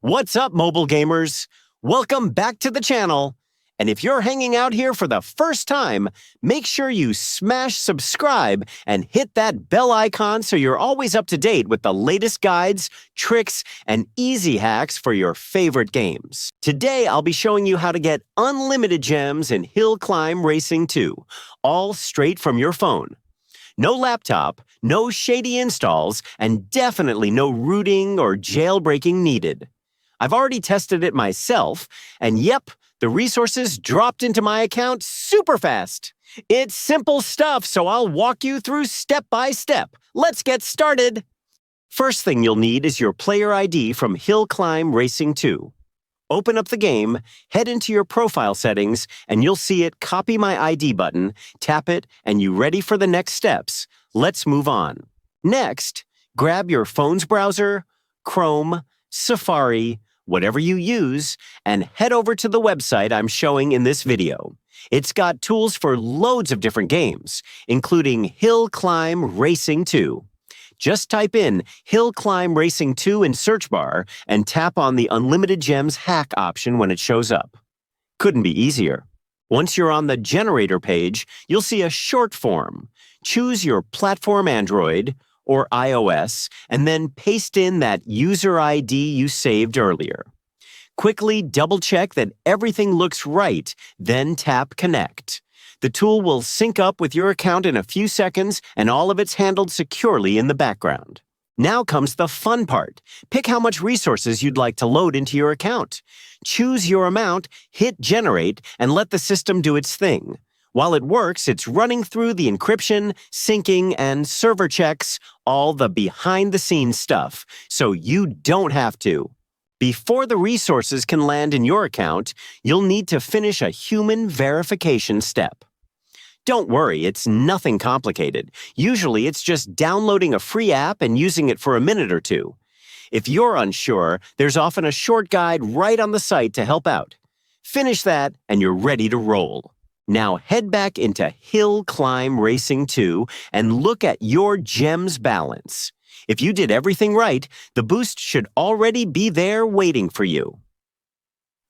What's up, mobile gamers? Welcome back to the channel. And if you're hanging out here for the first time, make sure you smash subscribe and hit that bell icon so you're always up to date with the latest guides, tricks, and easy hacks for your favorite games. Today, I'll be showing you how to get unlimited gems in Hill Climb Racing 2, all straight from your phone. No laptop, no shady installs, and definitely no rooting or jailbreaking needed. I've already tested it myself, and yep, the resources dropped into my account super fast. It's simple stuff, so I'll walk you through step by step. Let's get started. First thing you'll need is your player ID from Hill Climb Racing 2. Open up the game, head into your profile settings, and you'll see it Copy My ID button, tap it, and you're ready for the next steps. Let's move on. Next, grab your phone's browser, Chrome, Safari, whatever you use, and head over to the website I'm showing in this video. It's got tools for loads of different games, including Hill Climb Racing 2. Just type in Hill Climb Racing 2 in search bar and tap on the Unlimited Gems hack option when it shows up. Couldn't be easier. Once you're on the generator page, you'll see a short form. Choose your platform Android or iOS, and then paste in that user ID you saved earlier. Quickly double-check that everything looks right, then tap Connect. The tool will sync up with your account in a few seconds, and all of it's handled securely in the background. Now comes the fun part. Pick how much resources you'd like to load into your account. Choose your amount, hit Generate, and let the system do its thing. While it works, it's running through the encryption, syncing, and server checks, all the behind-the-scenes stuff, so you don't have to. Before the resources can land in your account, you'll need to finish a human verification step. Don't worry, it's nothing complicated. Usually, it's just downloading a free app and using it for a minute or two. If you're unsure, there's often a short guide right on the site to help out. Finish that, and you're ready to roll. Now head back into Hill Climb Racing 2 and look at your gems balance. If you did everything right, the boost should already be there waiting for you.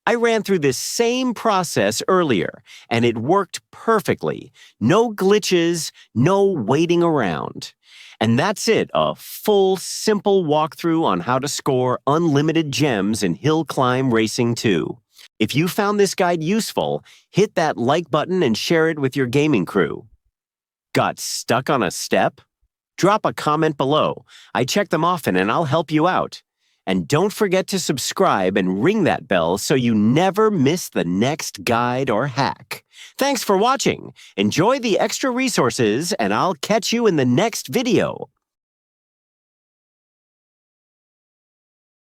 I ran through this same process earlier, and it worked perfectly. No glitches, no waiting around. And that's it, a full, simple walkthrough on how to score unlimited gems in Hill Climb Racing 2. If you found this guide useful, hit that like button and share it with your gaming crew. Got stuck on a step? Drop a comment below. I check them often and I'll help you out. And don't forget to subscribe and ring that bell so you never miss the next guide or hack. Thanks for watching. Enjoy the extra resources and I'll catch you in the next video.